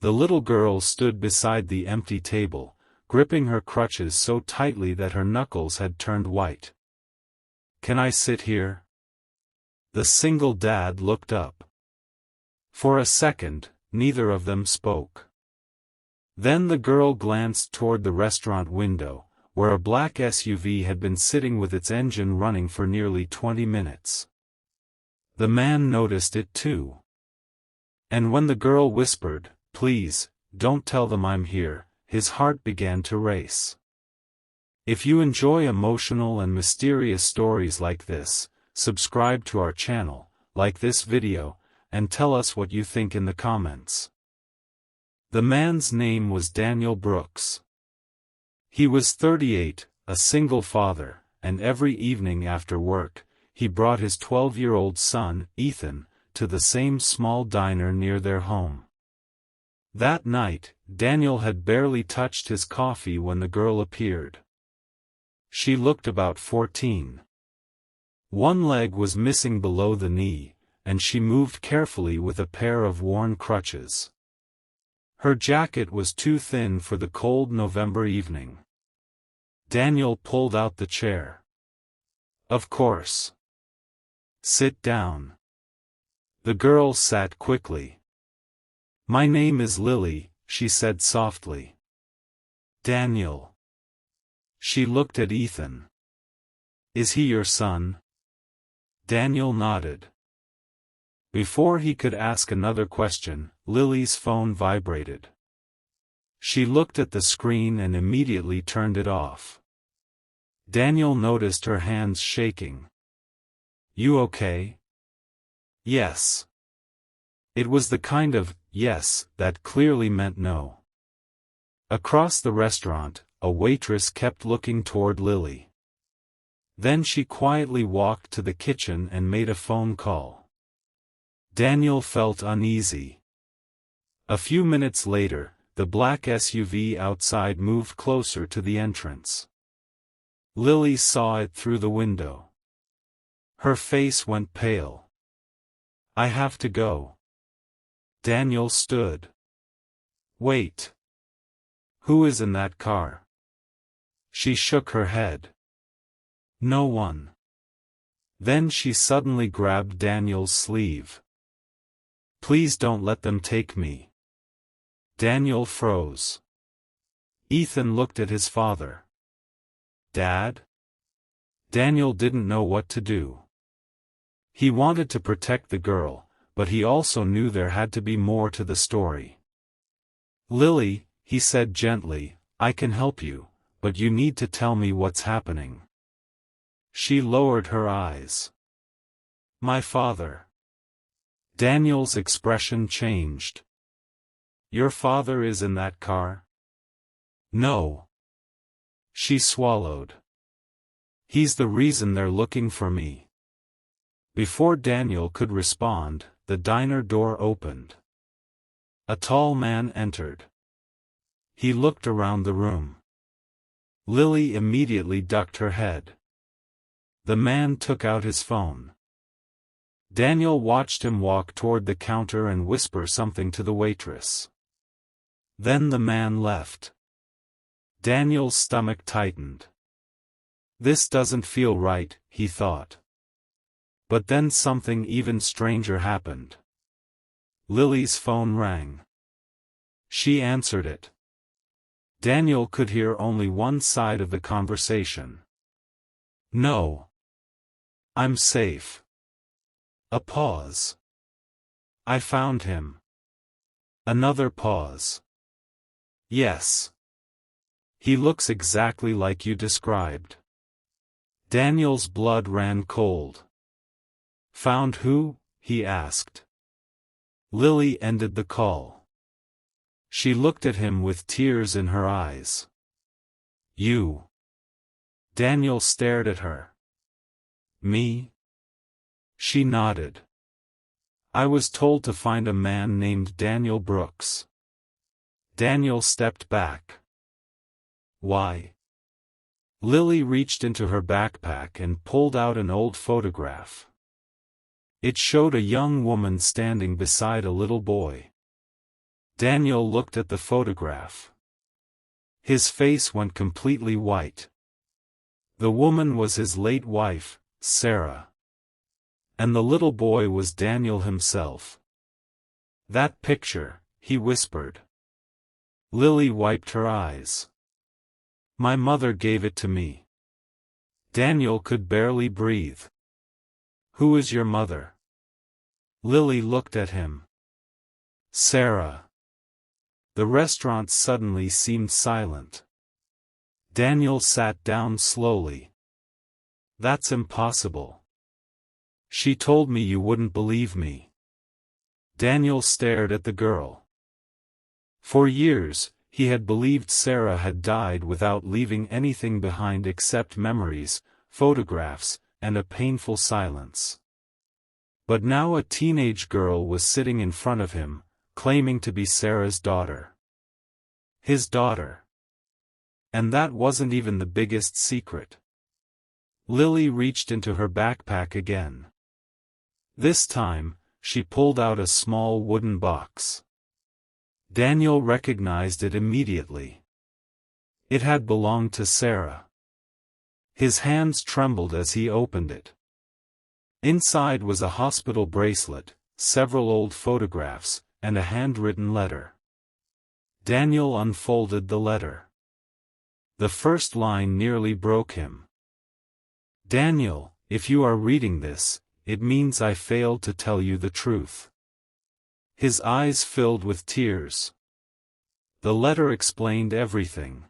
The little girl stood beside the empty table, gripping her crutches so tightly that her knuckles had turned white. "Can I sit here?" The single dad looked up. For a second, neither of them spoke. Then the girl glanced toward the restaurant window, where a black SUV had been sitting with its engine running for nearly 20 minutes. The man noticed it too. And when the girl whispered, "Please, don't tell them I'm here," his heart began to race. If you enjoy emotional and mysterious stories like this, subscribe to our channel, like this video, and tell us what you think in the comments. The man's name was Daniel Brooks. He was 38, a single father, and every evening after work, he brought his 12-year-old son, Ethan, to the same small diner near their home. That night, Daniel had barely touched his coffee when the girl appeared. She looked about 14. One leg was missing below the knee, and she moved carefully with a pair of worn crutches. Her jacket was too thin for the cold November evening. Daniel pulled out the chair. "Of course. Sit down." The girl sat quickly. "My name is Lily," she said softly. "Daniel." She looked at Ethan. "Is he your son?" Daniel nodded. Before he could ask another question, Lily's phone vibrated. She looked at the screen and immediately turned it off. Daniel noticed her hands shaking. "You okay?" "Yes." It was the kind of yes that clearly meant no. Across the restaurant, a waitress kept looking toward Lily. Then she quietly walked to the kitchen and made a phone call. Daniel felt uneasy. A few minutes later, the black SUV outside moved closer to the entrance. Lily saw it through the window. Her face went pale. "I have to go." Daniel stood. "Wait. Who is in that car?" She shook her head. "No one." Then she suddenly grabbed Daniel's sleeve. "Please don't let them take me." Daniel froze. Ethan looked at his father. "Dad?" Daniel didn't know what to do. He wanted to protect the girl, but he also knew there had to be more to the story. "Lily," he said gently, "I can help you, but you need to tell me what's happening." She lowered her eyes. "My father." Daniel's expression changed. "Your father is in that car?" "No." She swallowed. "He's the reason they're looking for me." Before Daniel could respond, the diner door opened. A tall man entered. He looked around the room. Lily immediately ducked her head. The man took out his phone. Daniel watched him walk toward the counter and whisper something to the waitress. Then the man left. Daniel's stomach tightened. This doesn't feel right, he thought. But then something even stranger happened. Lily's phone rang. She answered it. Daniel could hear only one side of the conversation. "No. I'm safe." A pause. "I found him." Another pause. "Yes. He looks exactly like you described." Daniel's blood ran cold. "Found who?" he asked. Lily ended the call. She looked at him with tears in her eyes. "You." Daniel stared at her. "Me?" She nodded. "I was told to find a man named Daniel Brooks." Daniel stepped back. "Why?" Lily reached into her backpack and pulled out an old photograph. It showed a young woman standing beside a little boy. Daniel looked at the photograph. His face went completely white. The woman was his late wife, Sarah. And the little boy was Daniel himself. "That picture," he whispered. Lily wiped her eyes. "My mother gave it to me." Daniel could barely breathe. "Who is your mother?" Lily looked at him. "Sarah." The restaurant suddenly seemed silent. Daniel sat down slowly. "That's impossible. She told me you wouldn't believe me." Daniel stared at the girl. For years, he had believed Sarah had died without leaving anything behind except memories, photographs, and a painful silence. But now a teenage girl was sitting in front of him, claiming to be Sarah's daughter. His daughter. And that wasn't even the biggest secret. Lily reached into her backpack again. This time, she pulled out a small wooden box. Daniel recognized it immediately. It had belonged to Sarah. His hands trembled as he opened it. Inside was a hospital bracelet, several old photographs, and a handwritten letter. Daniel unfolded the letter. The first line nearly broke him. "Daniel, if you are reading this, it means I failed to tell you the truth." His eyes filled with tears. The letter explained everything.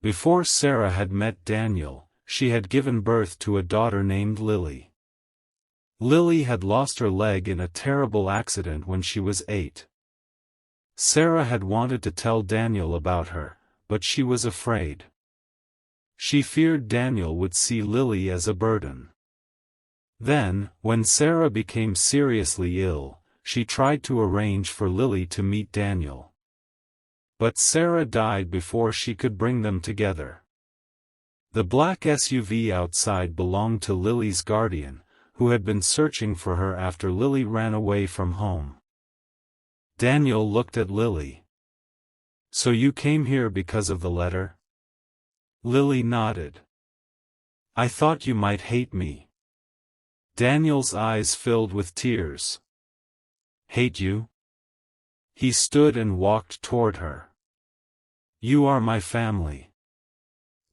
Before Sarah had met Daniel, she had given birth to a daughter named Lily. Lily had lost her leg in a terrible accident when she was 8. Sarah had wanted to tell Daniel about her, but she was afraid. She feared Daniel would see Lily as a burden. Then, when Sarah became seriously ill, she tried to arrange for Lily to meet Daniel. But Sarah died before she could bring them together. The black SUV outside belonged to Lily's guardian, who had been searching for her after Lily ran away from home. Daniel looked at Lily. "So you came here because of the letter?" Lily nodded. "I thought you might hate me." Daniel's eyes filled with tears. "Hate you?" He stood and walked toward her. "You are my family."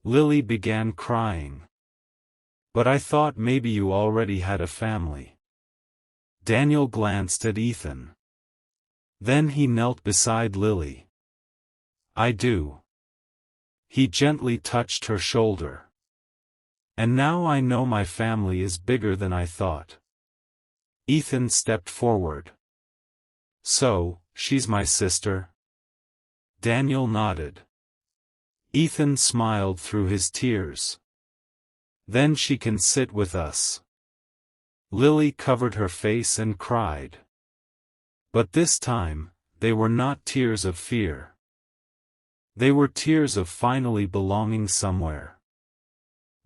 Lily began crying. "But I thought maybe you already had a family." Daniel glanced at Ethan. Then he knelt beside Lily. "I do." He gently touched her shoulder. "And now I know my family is bigger than I thought." Ethan stepped forward. "So, she's my sister?" Daniel nodded. Ethan smiled through his tears. "Then she can sit with us." Lily covered her face and cried. But this time, they were not tears of fear. They were tears of finally belonging somewhere.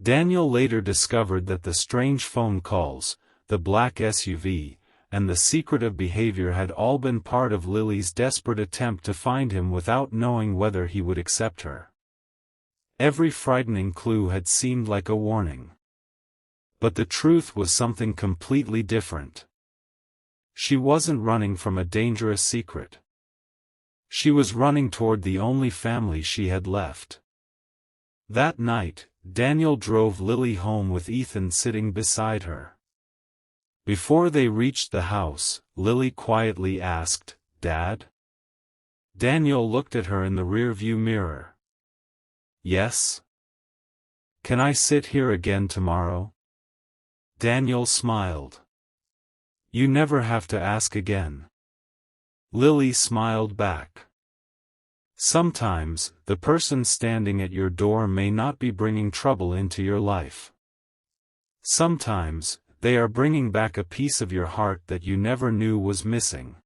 Daniel later discovered that the strange phone calls, the black SUV, and the secretive behavior had all been part of Lily's desperate attempt to find him without knowing whether he would accept her. Every frightening clue had seemed like a warning. But the truth was something completely different. She wasn't running from a dangerous secret. She was running toward the only family she had left. That night, Daniel drove Lily home with Ethan sitting beside her. Before they reached the house, Lily quietly asked, "Dad?" Daniel looked at her in the rearview mirror. "Yes?" "Can I sit here again tomorrow?" Daniel smiled. "You never have to ask again." Lily smiled back. Sometimes, the person standing at your door may not be bringing trouble into your life. Sometimes, they are bringing back a piece of your heart that you never knew was missing.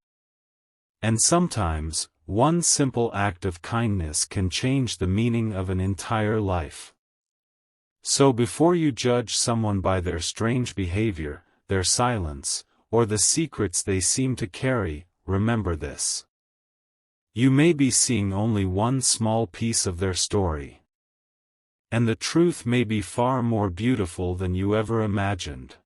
And sometimes, one simple act of kindness can change the meaning of an entire life. So before you judge someone by their strange behavior, their silence, or the secrets they seem to carry, remember this. You may be seeing only one small piece of their story. And the truth may be far more beautiful than you ever imagined.